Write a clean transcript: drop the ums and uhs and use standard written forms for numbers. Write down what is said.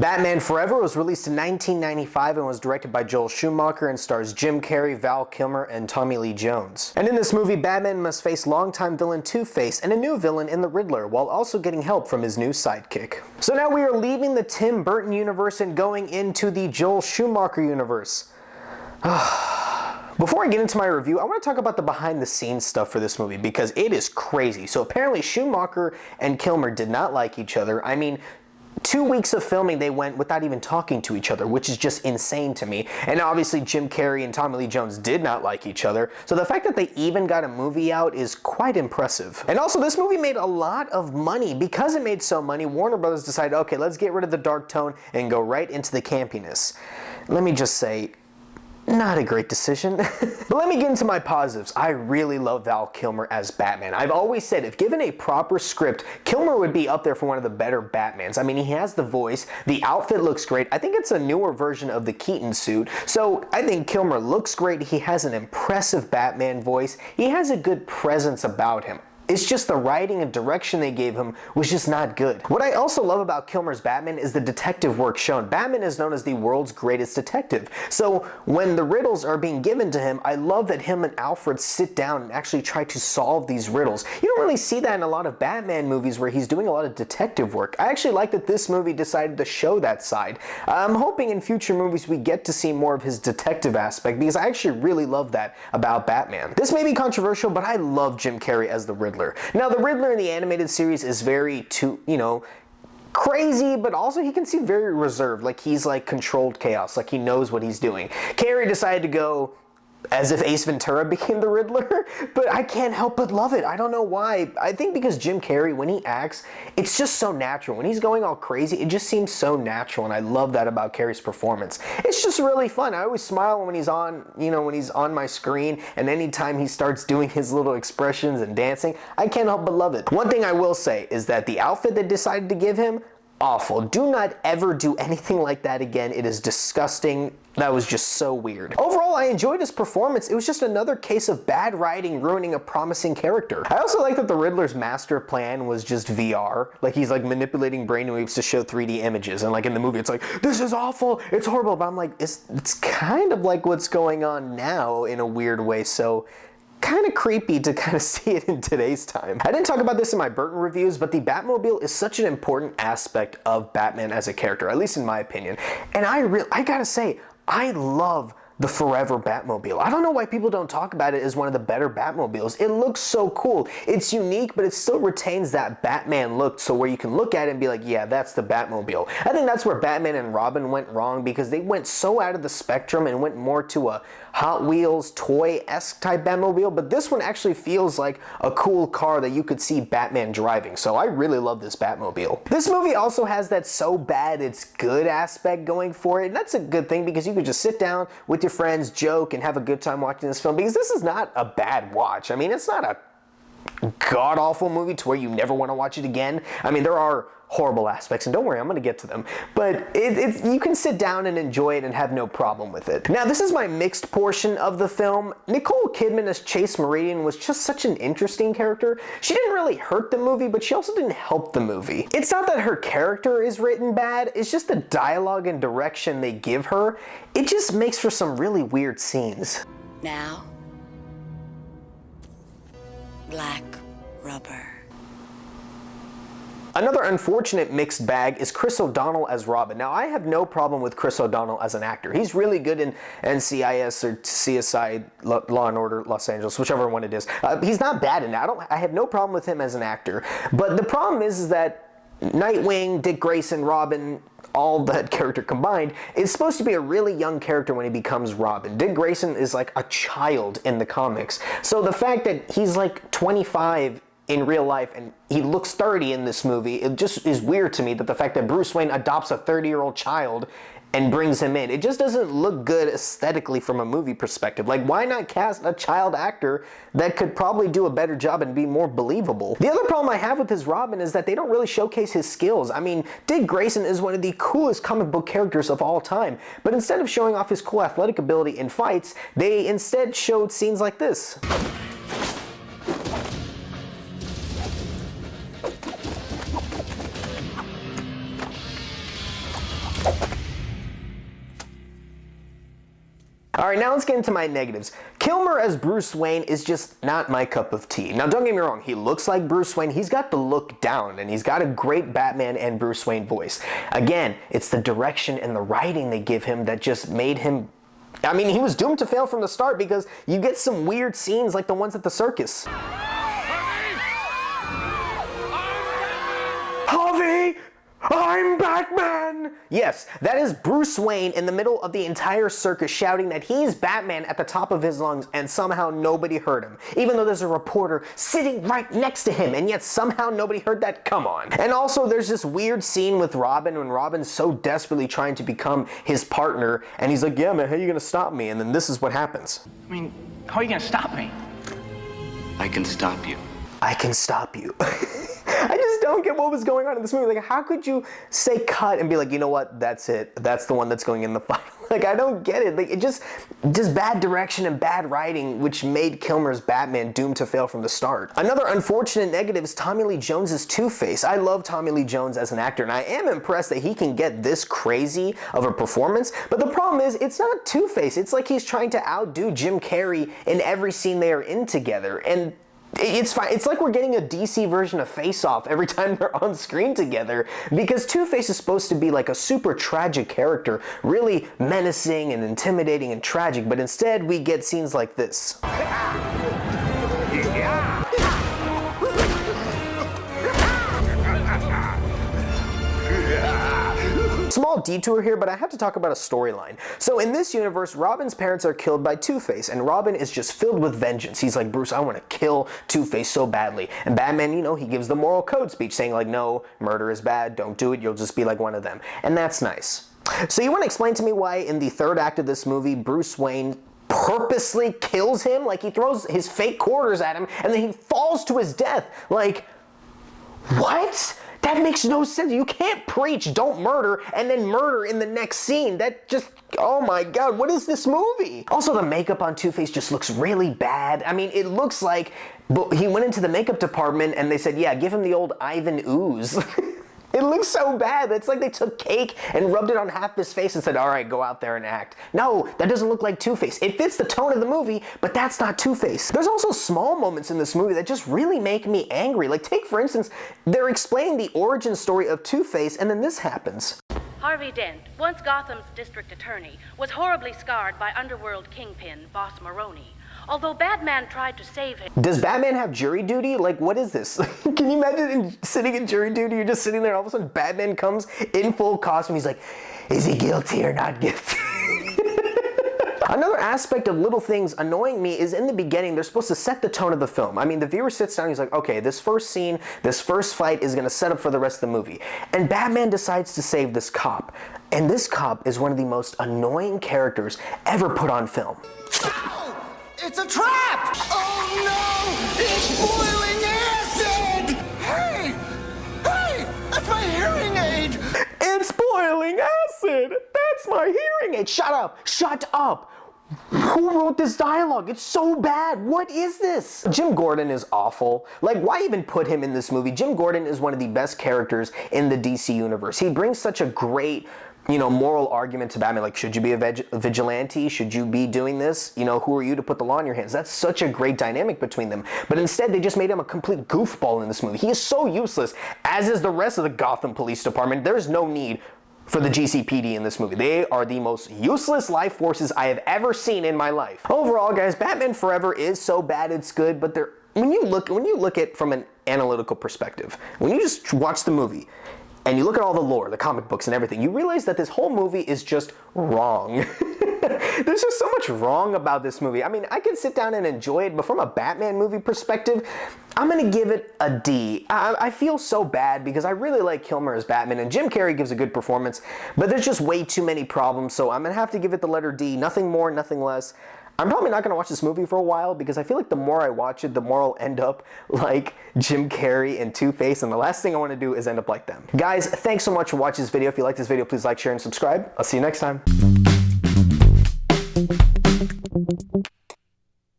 Batman Forever was released in 1995 and was directed by Joel Schumacher and stars Jim Carrey, Val Kilmer, and Tommy Lee Jones. And in this movie, Batman must face longtime villain Two-Face and a new villain in the Riddler, while also getting help from his new sidekick. So now we are leaving the Tim Burton universe and going into the Joel Schumacher universe. Before I get into my review, I want to talk about the behind-the-scenes stuff for this movie because it is crazy. So apparently Schumacher and Kilmer did not like each other. I mean, 2 weeks of filming they went without even talking to each other, which is just insane to me. And obviously Jim Carrey and Tommy Lee Jones did not like each other, so the fact that they even got a movie out is quite impressive. And also this movie made a lot of money. Because it made so money, Warner Brothers decided, okay, let's get rid of the dark tone and go right into the campiness. Let me just say, not a great decision. But let me get into my positives. I really love Val Kilmer as Batman. I've always said if given a proper script, Kilmer would be up there for one of the better Batmans. I mean, he has the voice, the outfit looks great. I think it's a newer version of the Keaton suit. So I think Kilmer looks great. He has an impressive Batman voice. He has a good presence about him. It's just the writing and direction they gave him was just not good. What I also love about Kilmer's Batman is the detective work shown. Batman is known as the world's greatest detective. So when the riddles are being given to him, I love that him and Alfred sit down and actually try to solve these riddles. You don't really see that in a lot of Batman movies where he's doing a lot of detective work. I actually like that this movie decided to show that side. I'm hoping in future movies we get to see more of his detective aspect because I actually really love that about Batman. This may be controversial, but I love Jim Carrey as the Riddler. Now, the Riddler in the animated series is very, crazy, but also he can seem very reserved, like he's like controlled chaos, like he knows what he's doing. Carrey decided to go as if Ace Ventura became the Riddler, but I can't help but love it. I don't know why. I think because Jim Carrey, when he acts, it's just so natural. When he's going all crazy, it just seems so natural, and I love that about Carrey's performance. It's just really fun. I always smile when he's on, when he's on my screen, and anytime he starts doing his little expressions and dancing, I can't help but love it. One thing I will say is that the outfit they decided to give him, awful. Do not ever do anything like that again. It is disgusting. That was just so weird. Overall, I enjoyed his performance. It was just another case of bad writing ruining a promising character. I also like that the Riddler's master plan was just VR. Like he's like manipulating brainwaves to show 3D images. And like in the movie, it's like, this is awful, it's horrible. But I'm like, it's kind of like what's going on now in a weird way. So kind of creepy to kind of see it in today's time. I didn't talk about this in my Burton reviews, but the Batmobile is such an important aspect of Batman as a character, at least in my opinion. And I gotta say, I love the Forever Batmobile. I don't know why people don't talk about it as one of the better Batmobiles. It looks so cool. It's unique, but it still retains that Batman look, so where you can look at it and be like, yeah, that's the Batmobile. I think that's where Batman and Robin went wrong because they went so out of the spectrum and went more to a Hot Wheels toy-esque type Batmobile, but this one actually feels like a cool car that you could see Batman driving, so I really love this Batmobile. This movie also has that so bad it's good aspect going for it, and that's a good thing because you could just sit down with your friends, joke, and have a good time watching this film because this is not a bad watch. I mean, it's not a god-awful movie to where you never want to watch it again. I mean, there are horrible aspects, and don't worry, I'm going to get to them, but you can sit down and enjoy it and have no problem with it. Now, this is my mixed portion of the film. Nicole Kidman as Chase Meridian was just such an interesting character. She didn't really hurt the movie, but she also didn't help the movie. It's not that her character is written bad, it's just the dialogue and direction they give her. It just makes for some really weird scenes. Now, black rubber. Another unfortunate mixed bag is Chris O'Donnell as Robin. Now, I have no problem with Chris O'Donnell as an actor. He's really good in NCIS or CSI, Law and Order Los Angeles, whichever one it is. He's not bad in that. I have no problem with him as an actor. But the problem is that Nightwing, Dick Grayson, Robin, all that character combined, is supposed to be a really young character when he becomes Robin. Dick Grayson is like a child in the comics. So the fact that he's like 25 in real life and he looks 30 in this movie, it just is weird to me that the fact that Bruce Wayne adopts a 30-year-old child and brings him in. It just doesn't look good aesthetically from a movie perspective. Like, why not cast a child actor that could probably do a better job and be more believable? The other problem I have with his Robin is that they don't really showcase his skills. I mean, Dick Grayson is one of the coolest comic book characters of all time, but instead of showing off his cool athletic ability in fights, they instead showed scenes like this. Alright, now let's get into my negatives. Kilmer as Bruce Wayne is just not my cup of tea. Now don't get me wrong, he looks like Bruce Wayne, he's got the look down, and he's got a great Batman and Bruce Wayne voice. Again, it's the direction and the writing they give him that just made him... I mean, he was doomed to fail from the start because you get some weird scenes like the ones at the circus. Harvey! I'm Batman! Yes, that is Bruce Wayne in the middle of the entire circus shouting that he's Batman at the top of his lungs, and somehow nobody heard him. Even though there's a reporter sitting right next to him, and yet somehow nobody heard that? Come on. And also there's this weird scene with Robin when Robin's so desperately trying to become his partner, and he's like, yeah man, how are you gonna stop me? And then this is what happens. I mean, how are you gonna stop me? I can stop you. I can stop you. I just don't get what was going on in this movie. Like, how could you say cut and be like, you know what, that's it. That's the one that's going in the final. Like, I don't get it. Like, it just bad direction and bad writing, which made Kilmer's Batman doomed to fail from the start. Another unfortunate negative is Tommy Lee Jones's Two-Face. I love Tommy Lee Jones as an actor, and I am impressed that he can get this crazy of a performance, but the problem is, it's not Two-Face. It's like he's trying to outdo Jim Carrey in every scene they are in together, and it's fine. It's like we're getting a DC version of Face Off every time they're on screen together, because Two-Face is supposed to be like a super tragic character, really menacing and intimidating and tragic, but instead we get scenes like this. Small detour here, but I have to talk about a storyline. So in this universe, Robin's parents are killed by Two-Face, and Robin is just filled with vengeance. He's like, Bruce, I want to kill Two-Face so badly. And Batman, you know, he gives the moral code speech saying like, no, murder is bad, don't do it, you'll just be like one of them. And that's nice. So you want to explain to me why in the third act of this movie, Bruce Wayne purposely kills him? Like, he throws his fake quarters at him, and then he falls to his death. Like, what? That makes no sense. You can't preach don't murder and then murder in the next scene. That just, oh my god, what is this movie? Also, the makeup on Two-Face just looks really bad. I mean, it looks like he went into the makeup department and they said, yeah, give him the old Ivan ooze. It looks so bad. It's like they took cake and rubbed it on half his face and said, all right, go out there and act. No, that doesn't look like Two-Face. It fits the tone of the movie, but that's not Two-Face. There's also small moments in this movie that just really make me angry. Like, take, for instance, they're explaining the origin story of Two-Face, and then this happens. Harvey Dent, once Gotham's district attorney, was horribly scarred by underworld kingpin Boss Maroney. Although Batman tried to save him. Does Batman have jury duty? Like, what is this? Can you imagine sitting in jury duty? You're just sitting there, and all of a sudden Batman comes in full costume. He's like, is he guilty or not guilty? Another aspect of little things annoying me is in the beginning, they're supposed to set the tone of the film. I mean, the viewer sits down and he's like, okay, this first scene, this first fight is going to set up for the rest of the movie. And Batman decides to save this cop. And this cop is one of the most annoying characters ever put on film. Ow! It's a trap! Oh no! It's boiling acid! Hey! Hey! That's my hearing aid! It's boiling acid! That's my hearing aid! Shut up! Shut up! Who wrote this dialogue? It's so bad. What is this? Jim Gordon is awful. Like, why even put him in this movie? Jim Gordon is one of the best characters in the DC universe. He brings such a great, you know, moral argument to Batman. Like, should you be a vigilante? Should you be doing this? You know, who are you to put the law in your hands? That's such a great dynamic between them. But instead, they just made him a complete goofball in this movie. He is so useless, as is the rest of the Gotham Police Department. There's no need for the GCPD in this movie. They are the most useless life forces I have ever seen in my life. Overall, guys, Batman Forever is so bad it's good, but when you look at it from an analytical perspective, when you just watch the movie and you look at all the lore, the comic books and everything, you realize that this whole movie is just wrong. There's just so much wrong about this movie. I mean, I can sit down and enjoy it, but from a Batman movie perspective, I'm gonna give it a D. I feel so bad because I really like Kilmer as Batman, and Jim Carrey gives a good performance, but there's just way too many problems, so I'm gonna have to give it the letter D. Nothing more, nothing less. I'm probably not going to watch this movie for a while because I feel like the more I watch it, the more I'll end up like Jim Carrey and Two-Face, and the last thing I want to do is end up like them. Guys, thanks so much for watching this video. If you like this video, please like, share, and subscribe. I'll see you next time.